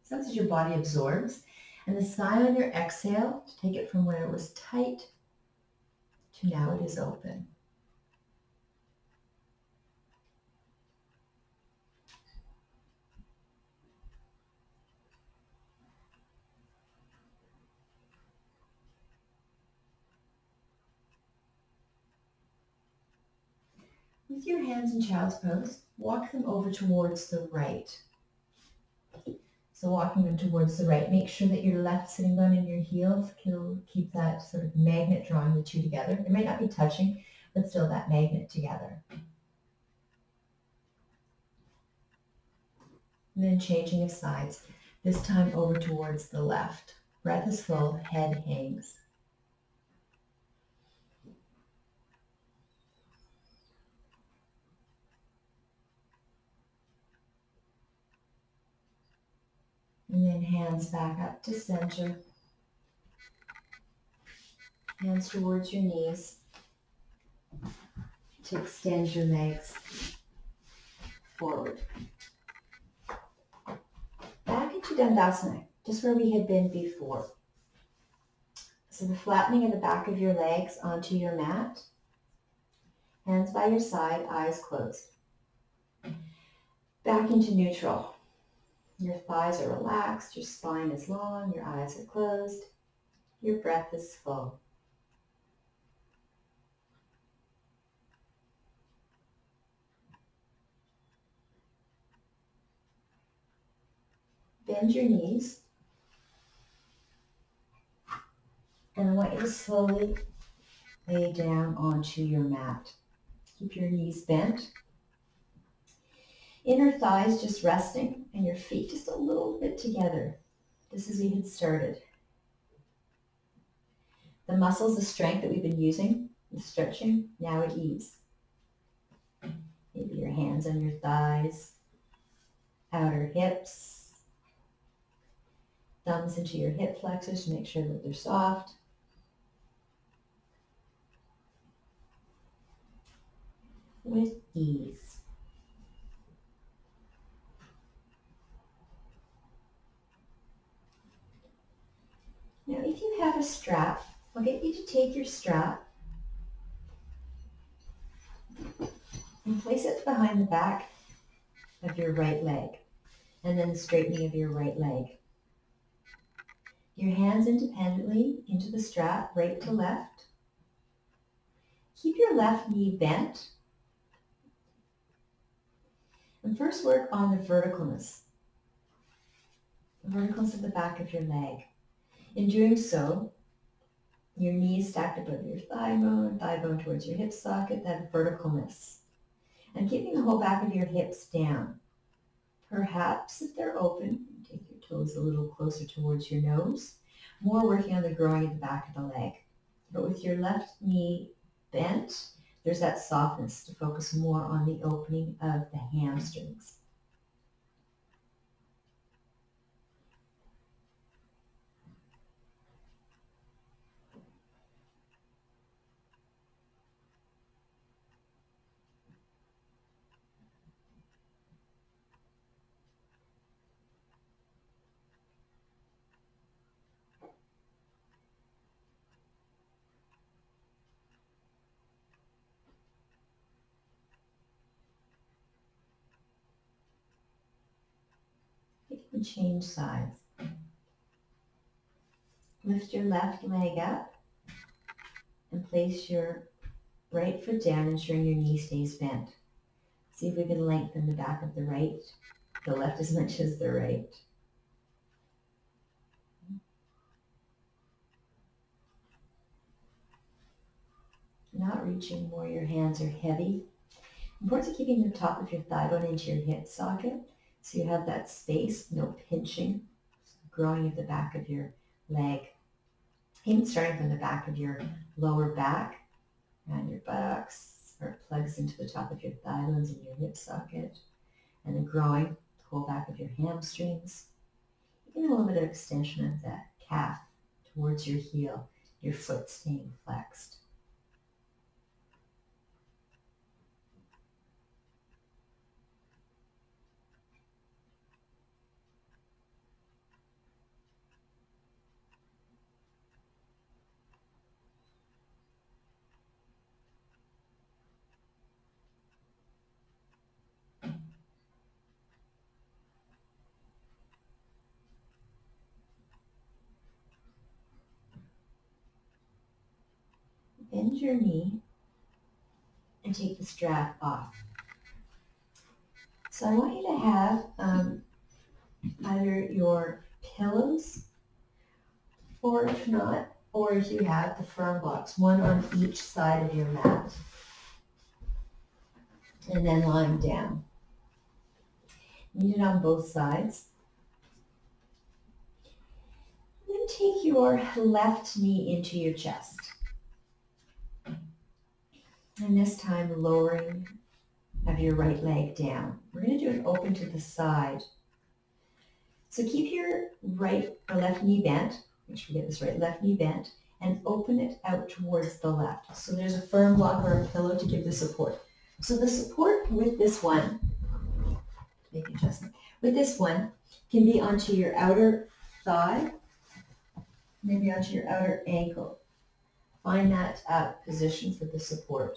Sometimes your body absorbs. And the sign on your exhale to take it from where it was tight to now it is open. With your hands in child's pose, walk them over towards the right. So walking them towards the right, make sure that your left sitting bone and your heels keep that sort of magnet drawing the two together. It might not be touching, but still that magnet together. And then changing of sides, this time over towards the left. Breath is full, head hangs. And then hands back up to center. Hands towards your knees to extend your legs forward. Back into Dandasana, just where we had been before. So the flattening of the back of your legs onto your mat. Hands by your side, eyes closed. Back into neutral. Your thighs are relaxed, your spine is long, your eyes are closed, your breath is full. Bend your knees. And I want you to slowly lay down onto your mat. Keep your knees bent. Inner thighs just resting and your feet just a little bit together, just as we had started. The muscles of strength that we've been using, the stretching, now at ease. Maybe your hands on your thighs, outer hips, thumbs into your hip flexors to make sure that they're soft. With ease. Now, if you have a strap, I'll get you to take your strap and place it behind the back of your right leg, and then the straightening of your right leg. Your hands independently into the strap, right to left. Keep your left knee bent. And first work on the verticalness of the back of your leg. In doing so, your knees stacked above your thigh bone towards your hip socket, that verticalness. And keeping the whole back of your hips down. Perhaps if they're open, take your toes a little closer towards your nose. More working on the growing of the back of the leg. But with your left knee bent, there's that softness to focus more on the opening of the hamstrings. You can change sides. Lift your left leg up and place your right foot down, ensuring your knee stays bent. See if we can lengthen the back of the left as much as the right. Not reaching more, your hands are heavy. Important keeping the top of your thigh bone into your hip socket so you have that space, no pinching, growing at the back of your leg. Even starting from the back of your lower back, around your buttocks, where it plugs into the top of your thigh bones and your hip socket, and then growing the whole back of your hamstrings. Even a little bit of extension of that calf towards your heel, your foot staying flexed. Bend your knee and take the strap off. So I want you to have either your pillows, or if not, or if you have the firm blocks, one on each side of your mat. And then lying down. Need it on both sides. Then take your left knee into your chest. And this time lowering of your right leg down. We're going to do an open to the side. So keep your right or left knee bent, make sure we get this right, left knee bent, and open it out towards the left. So there's a firm block or a pillow to give the support. So the support with this one, make an adjustment, with this one can be onto your outer thigh, maybe onto your outer ankle. Find that position for the support.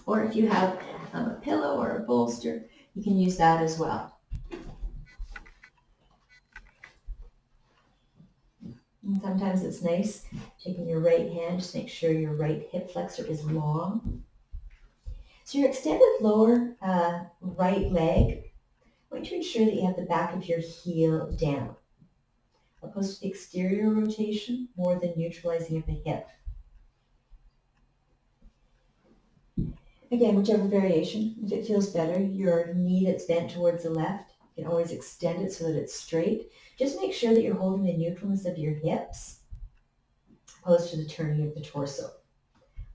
Or if you have a pillow or a bolster, you can use that as well. And sometimes it's nice taking your right hand, just make sure your right hip flexor is long. So your extended lower right leg, I want you to ensure that you have the back of your heel down, opposed to the exterior rotation more than neutralizing of the hip. Again, whichever variation, if it feels better, your knee that's bent towards the left, you can always extend it so that it's straight. Just make sure that you're holding the neutralness of your hips, opposed to the turning of the torso.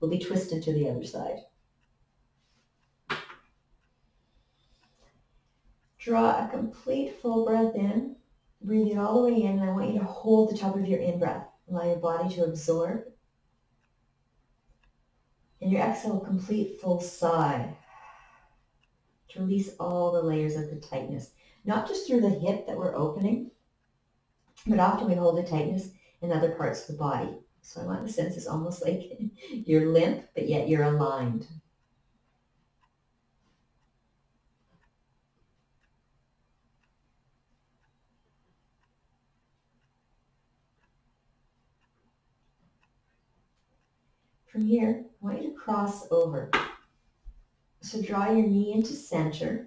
We'll be twisted to the other side. Draw a complete full breath in. Breathe it all the way in, and I want you to hold the top of your in-breath. Allow your body to absorb. And your exhale, complete full sigh. To release all the layers of the tightness. Not just through the hip that we're opening, but often we hold the tightness in other parts of the body. So I want the sense it's almost like you're limp, but yet you're aligned. From here, I want you to cross over. So draw your knee into center,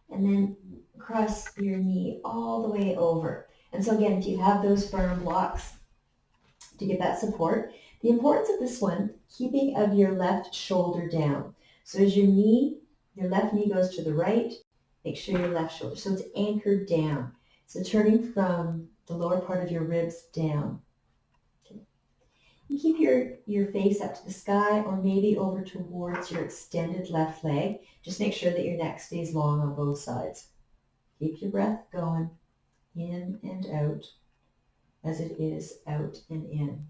and then cross your knee all the way over. And so again, if you have those firm blocks to give that support, the importance of this one, keeping of your left shoulder down. So as your left knee goes to the right, make sure your left shoulder, so it's anchored down. So turning from the lower part of your ribs down. And keep your face up to the sky, or maybe over towards your extended left leg. Just make sure that your neck stays long on both sides. Keep your breath going in and out as it is out and in.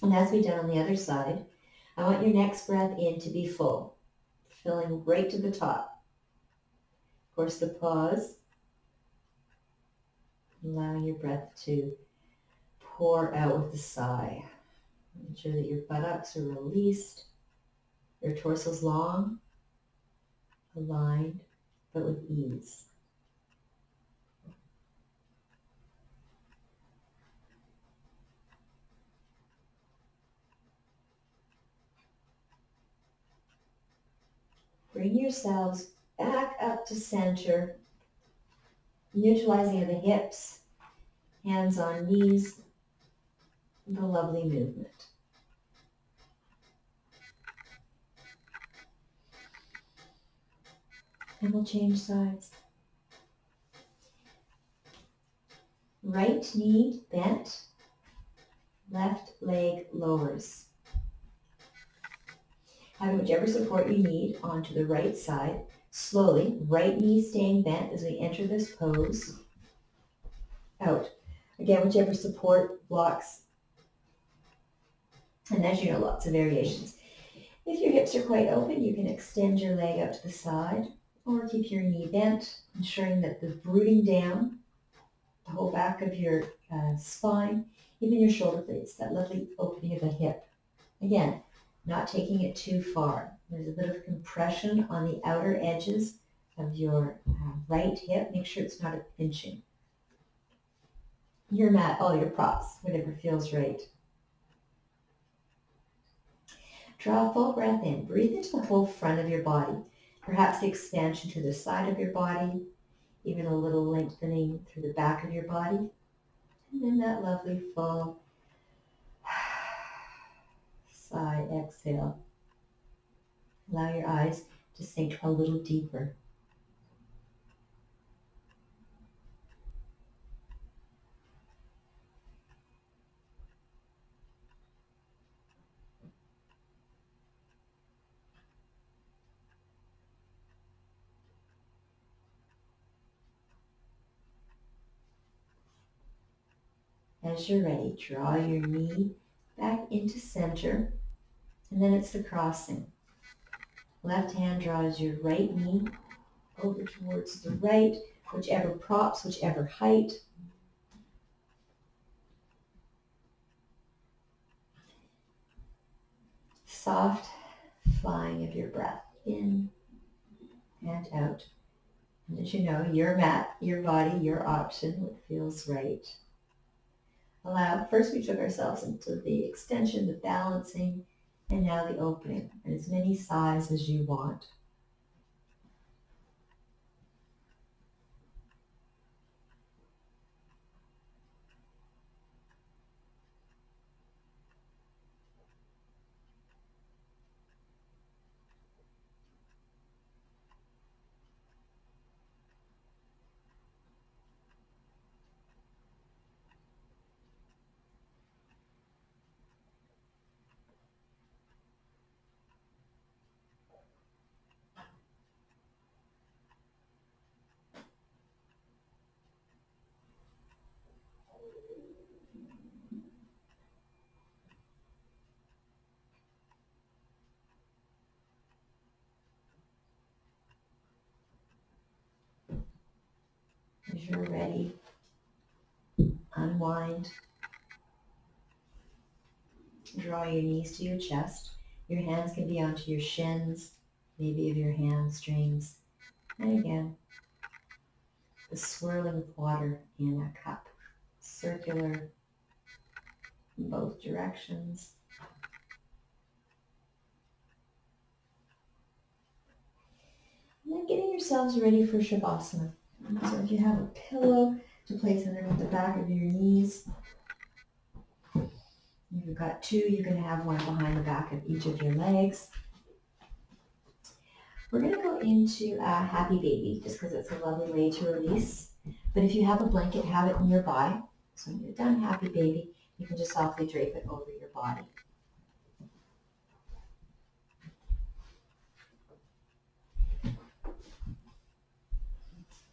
And as we've done on the other side, I want your next breath in to be full, filling right to the top. Of course, the pause, allowing your breath to pour out with a sigh. Make sure that your buttocks are released, your torso's long, aligned, but with ease. Bring yourselves back up to center, neutralizing of the hips, hands on knees, the lovely movement. And we'll change sides. Right knee bent, left leg lowers. Having whichever support you need onto the right side. Slowly, right knee staying bent as we enter this pose. Out. Again, whichever support blocks. And as you know, lots of variations. If your hips are quite open, you can extend your leg out to the side, or keep your knee bent, ensuring that the rooting down, the whole back of your spine, even your shoulder blades, that lovely opening of the hip. Again, not taking it too far. There's a bit of compression on the outer edges of your right hip. Make sure it's not a pinching. your mat, all your props, whatever feels right. Draw a full breath in. Breathe into the whole front of your body, perhaps the expansion to the side of your body, even a little lengthening through the back of your body. And then that lovely full sigh, exhale. Allow your eyes to sink a little deeper. As you're ready, draw your knee back into center, and then it's the crossing. Left hand draws your right knee over towards the right, whichever props, whichever height. Soft flying of your breath in and out. And as you know, your mat, your body, your option, what feels right. First we took ourselves into the extension, the balancing, and now the opening, and as many sighs as you want. As you're ready, unwind. Draw your knees to your chest. Your hands can be onto your shins, maybe of your hamstrings. And again, the swirling of water in a cup, circular in both directions. And then getting yourselves ready for Shavasana. So if you have a pillow to place underneath the back of your knees, if you've got two, you can have one behind the back of each of your legs. We're going to go into a happy baby just because it's a lovely way to release. But if you have a blanket, have it nearby. So when you're done happy baby, you can just softly drape it over your body.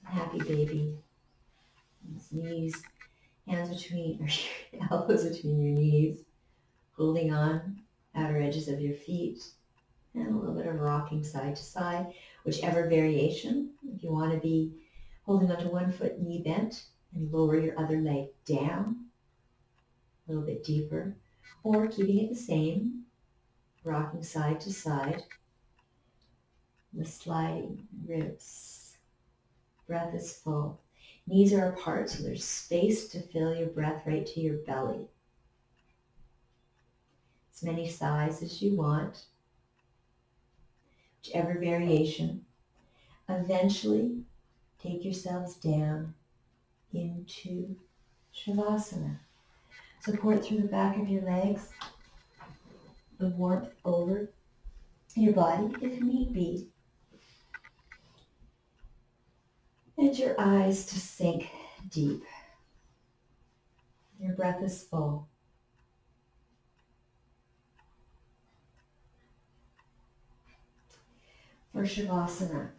Happy baby. Knees, hands between, or elbows between your knees, holding on, outer edges of your feet, and a little bit of rocking side to side, whichever variation. If you want to be holding onto one foot, knee bent, and lower your other leg down a little bit deeper, or keeping it the same, rocking side to side, the sliding ribs. Breath is full. Knees are apart, so there's space to fill your breath right to your belly. As many sighs as you want, whichever variation. Eventually, take yourselves down into Shavasana. Support through the back of your legs, the warmth over your body if need be. And your eyes to sink deep. Your breath is full. For Shavasana,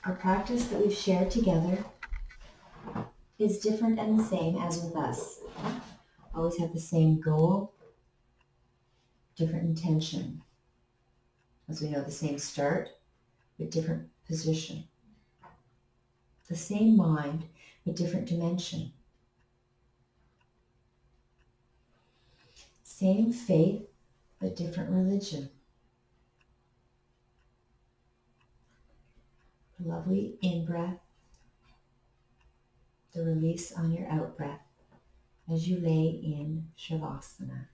our practice that we've shared together is different and the same as with us. Always have the same goal, different intention. As we know, the same start, but different position. The same mind, but different dimension. Same faith, but different religion. Lovely in-breath, the release on your out-breath. as you lay in Shavasana.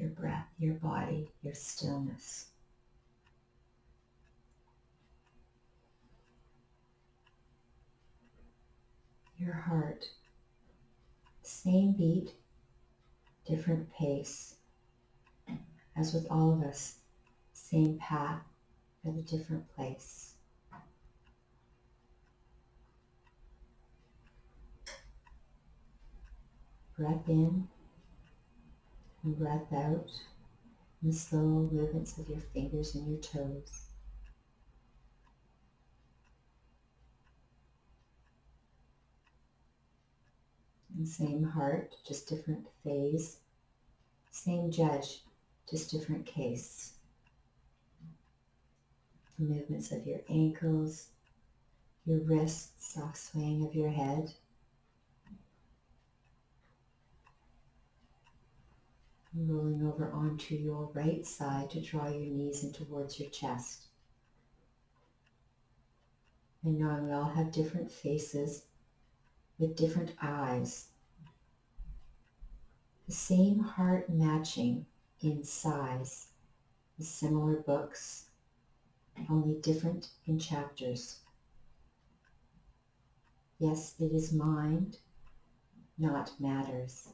Your breath, your body, your stillness. Your heart, same beat, different pace. As with all of us, same path at a different place. Breath in and breath out, and slow movements of your fingers and your toes. And same heart, just different phase. Same judge, just different case. The movements of your ankles, your wrists, soft swaying of your head. Rolling over onto your right side to draw your knees in towards your chest. And knowing we all have different faces with different eyes. The same heart matching in size, with similar books, only different in chapters. Yes, it is mind, not matters.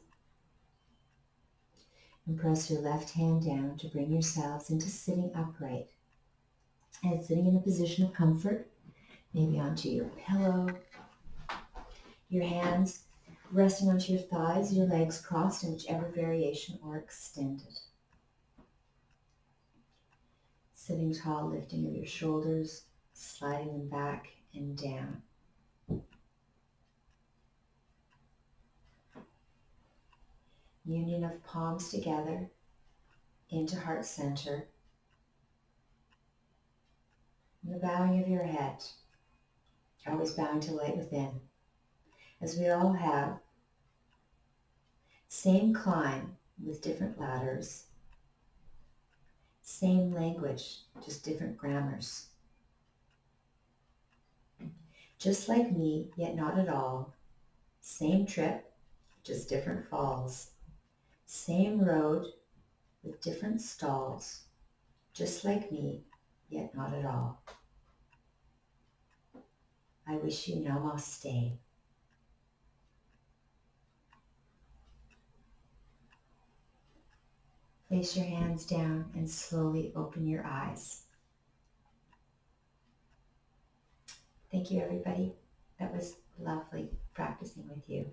And press your left hand down to bring yourselves into sitting upright. And sitting in a position of comfort, maybe onto your pillow, your hands resting onto your thighs, your legs crossed in whichever variation or extended. Sitting tall, lifting of your shoulders, sliding them back and down. Union of palms together into heart center. And the bowing of your head, always bowing to light within. As we all have, same climb with different ladders, same language, just different grammars. Just like me, yet not at all. Same trip, just different falls. Same road with different stalls. Just like me, yet not at all. I wish you namaste. Place your hands down and slowly open your eyes. Thank you, everybody. That was lovely practicing with you.